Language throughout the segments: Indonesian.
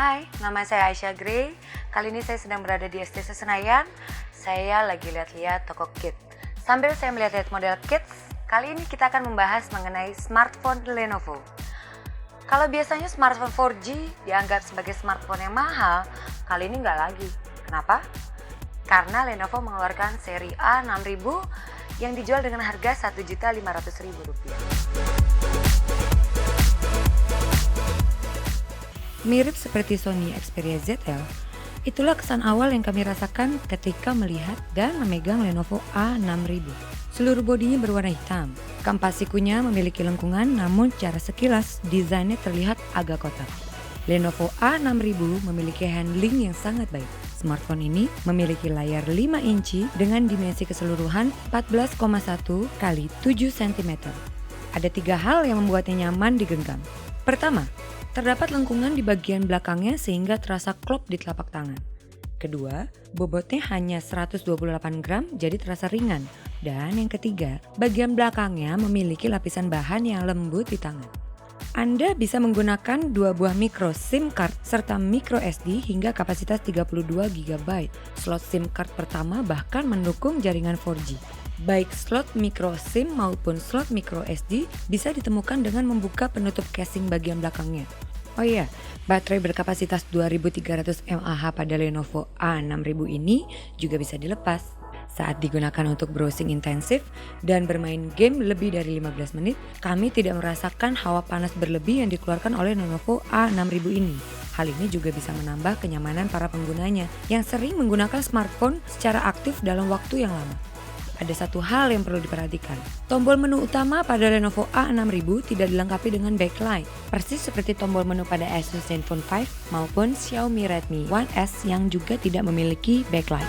Hai, nama saya Aisyah Gray. Kali ini saya sedang berada di STC Senayan. Saya lagi lihat-lihat toko kit. Sambil saya melihat-lihat model kits, kali ini kita akan membahas mengenai smartphone Lenovo. Kalau biasanya smartphone 4G dianggap sebagai smartphone yang mahal, kali ini nggak lagi. Kenapa? Karena Lenovo mengeluarkan seri A6000 yang dijual dengan harga Rp1.500.000. Mirip seperti Sony Xperia ZL, itulah kesan awal yang kami rasakan ketika melihat dan memegang Lenovo A6000. Seluruh bodinya berwarna hitam. Kampas sikunya memiliki lengkungan, namun secara sekilas desainnya terlihat agak kotak. Lenovo A6000 memiliki handling yang sangat baik. Smartphone ini memiliki layar 5 inci dengan dimensi keseluruhan 14,1 x 7 cm. Ada 3 hal yang membuatnya nyaman digenggam. Pertama, terdapat lengkungan di bagian belakangnya sehingga terasa klop di telapak tangan. Kedua, bobotnya hanya 128 gram jadi terasa ringan. Dan yang ketiga, bagian belakangnya memiliki lapisan bahan yang lembut di tangan. Anda bisa menggunakan 2 buah micro SIM card serta micro SD hingga kapasitas 32 GB. Slot SIM card pertama bahkan mendukung jaringan 4G. Baik slot micro SIM maupun slot micro SD bisa ditemukan dengan membuka penutup casing bagian belakangnya. Oh iya, baterai berkapasitas 2300 mAh pada Lenovo A6000 ini juga bisa dilepas. Saat digunakan untuk browsing intensif dan bermain game lebih dari 15 menit, kami tidak merasakan hawa panas berlebih yang dikeluarkan oleh Lenovo A6000 ini. Hal ini juga bisa menambah kenyamanan para penggunanya yang sering menggunakan smartphone secara aktif dalam waktu yang lama. Ada satu hal yang perlu diperhatikan. Tombol menu utama pada Lenovo A6000 tidak dilengkapi dengan backlight, persis seperti tombol menu pada Asus Zenfone 5 maupun Xiaomi Redmi 1S yang juga tidak memiliki backlight.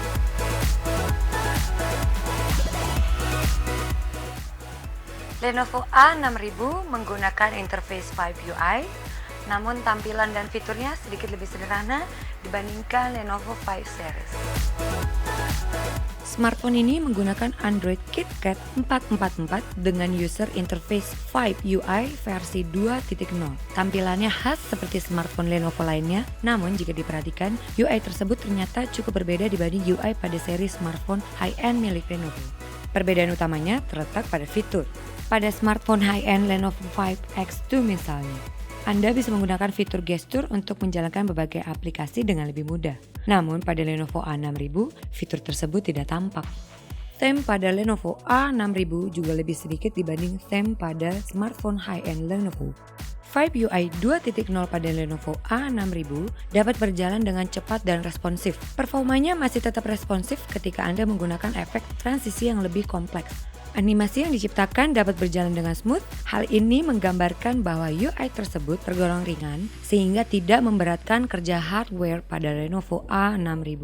Lenovo A6000 menggunakan interface 5UI, namun tampilan dan fiturnya sedikit lebih sederhana dibandingkan Lenovo 5 series. Smartphone ini menggunakan Android KitKat 444 dengan user interface 5UI versi 2.0. Tampilannya khas seperti smartphone Lenovo lainnya, namun jika diperhatikan, UI tersebut ternyata cukup berbeda dibanding UI pada seri smartphone high-end milik Lenovo. Perbedaan utamanya terletak pada fitur. Pada smartphone high-end Lenovo 5X2 misalnya, Anda bisa menggunakan fitur gestur untuk menjalankan berbagai aplikasi dengan lebih mudah. Namun pada Lenovo A6000, fitur tersebut tidak tampak. Theme pada Lenovo A6000 juga lebih sedikit dibanding theme pada smartphone high-end Lenovo. 5UI 2.0 pada Lenovo A6000 dapat berjalan dengan cepat dan responsif. Performanya masih tetap responsif ketika Anda menggunakan efek transisi yang lebih kompleks. Animasi yang diciptakan dapat berjalan dengan smooth. Hal ini menggambarkan bahwa UI tersebut tergolong ringan sehingga tidak memberatkan kerja hardware pada Lenovo A6000.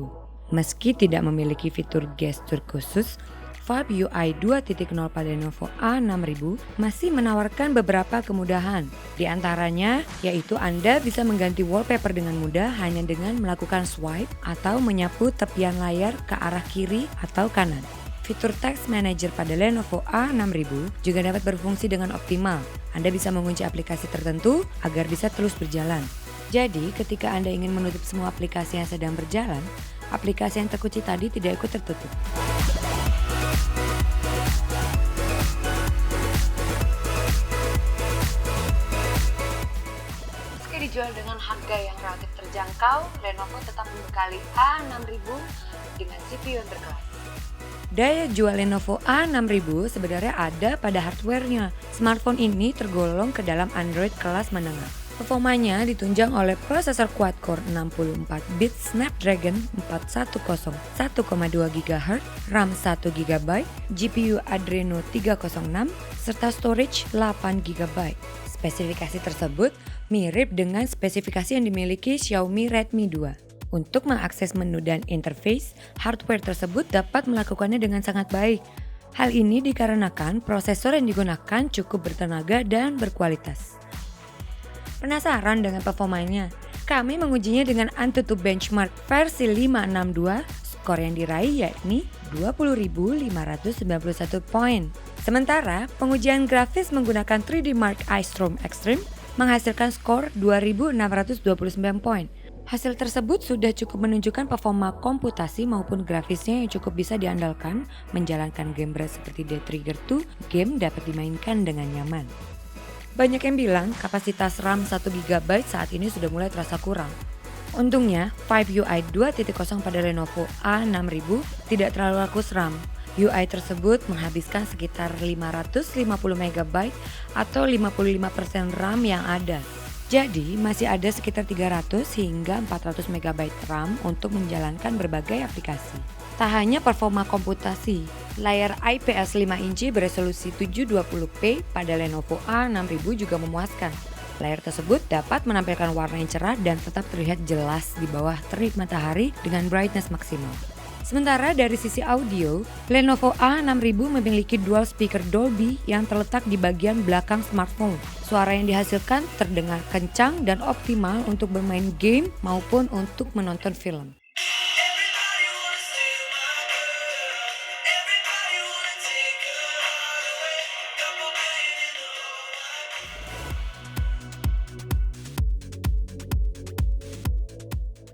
Meski tidak memiliki fitur gestur khusus, UI 2.0 pada Lenovo A6000 masih menawarkan beberapa kemudahan. Di antaranya yaitu Anda bisa mengganti wallpaper dengan mudah hanya dengan melakukan swipe atau menyapu tepian layar ke arah kiri atau kanan. Fitur Text Manager pada Lenovo A6000 juga dapat berfungsi dengan optimal. Anda bisa mengunci aplikasi tertentu agar bisa terus berjalan. Jadi, ketika Anda ingin menutup semua aplikasi yang sedang berjalan, aplikasi yang terkunci tadi tidak ikut tertutup. Meski dijual dengan harga yang relatif terjangkau, Lenovo tetap membekali A6000 dengan CPU yang berkelas. Daya jual Lenovo A6000 sebenarnya ada pada hardware-nya. Smartphone ini tergolong ke dalam Android kelas menengah. Performanya ditunjang oleh prosesor quad-core 64-bit Snapdragon 410 1,2 GHz, RAM 1 GB, GPU Adreno 306, serta storage 8 GB. Spesifikasi tersebut mirip dengan spesifikasi yang dimiliki Xiaomi Redmi 2. Untuk mengakses menu dan interface, hardware tersebut dapat melakukannya dengan sangat baik. Hal ini dikarenakan prosesor yang digunakan cukup bertenaga dan berkualitas. Penasaran dengan performanya? Kami mengujinya dengan AnTuTu Benchmark versi 562, skor yang diraih yakni 20.591 poin. Sementara pengujian grafis menggunakan 3D Mark Eye Storm Extreme menghasilkan skor 2.629 poin. Hasil tersebut sudah cukup menunjukkan performa komputasi maupun grafisnya yang cukup bisa diandalkan. Menjalankan game berat seperti Dead Trigger 2, game dapat dimainkan dengan nyaman. Banyak yang bilang kapasitas RAM 1 GB saat ini sudah mulai terasa kurang. Untungnya, 5UI 2.0 pada Lenovo A6000 tidak terlalu rakus RAM. UI tersebut menghabiskan sekitar 550 MB atau 55% RAM yang ada. Jadi masih ada sekitar 300 hingga 400 MB RAM untuk menjalankan berbagai aplikasi. Tak hanya performa komputasi, layar IPS 5 inci beresolusi 720p pada Lenovo A6000 juga memuaskan. Layar tersebut dapat menampilkan warna yang cerah dan tetap terlihat jelas di bawah terik matahari dengan brightness maksimal. Sementara dari sisi audio, Lenovo A6000 memiliki dual speaker Dolby yang terletak di bagian belakang smartphone. Suara yang dihasilkan terdengar kencang dan optimal untuk bermain game maupun untuk menonton film.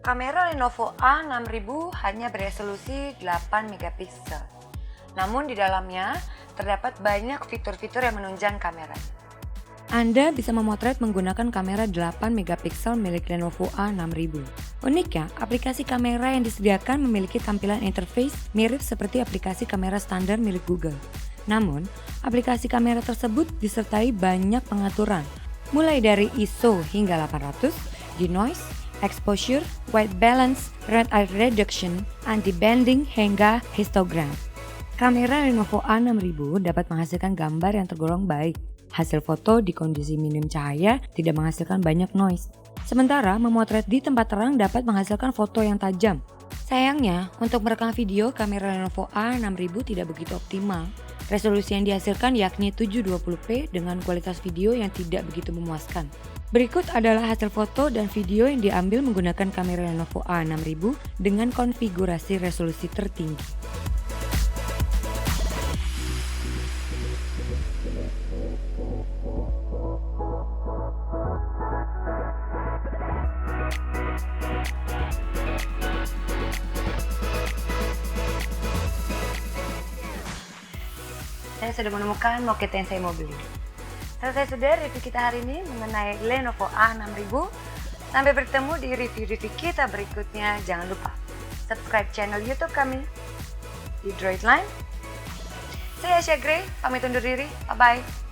Kamera Lenovo A6000 hanya beresolusi 8 MP. Namun di dalamnya terdapat banyak fitur-fitur yang menunjang kamera. Anda bisa memotret menggunakan kamera 8 MP milik Lenovo A6000. Uniknya, aplikasi kamera yang disediakan memiliki tampilan interface mirip seperti aplikasi kamera standar milik Google. Namun, aplikasi kamera tersebut disertai banyak pengaturan, mulai dari ISO hingga 800, denoise, exposure, white balance, red eye reduction, anti-bending, hingga histogram. Kamera Lenovo A6000 dapat menghasilkan gambar yang tergolong baik. Hasil foto di kondisi minim cahaya tidak menghasilkan banyak noise. Sementara memotret di tempat terang dapat menghasilkan foto yang tajam. Sayangnya, untuk merekam video, kamera Lenovo A6000 tidak begitu optimal. Resolusi yang dihasilkan yakni 720p dengan kualitas video yang tidak begitu memuaskan. Berikut adalah hasil foto dan video yang diambil menggunakan kamera Lenovo A6000 dengan konfigurasi resolusi tertinggi. Saya sudah menemukan moket yang saya mau beli. Selesai sudah review kita hari ini mengenai Lenovo A6000. Sampai bertemu di review-review kita berikutnya. Jangan lupa subscribe channel YouTube kami di Droidline. Saya Asya Gray, pamit undur diri. Bye-bye.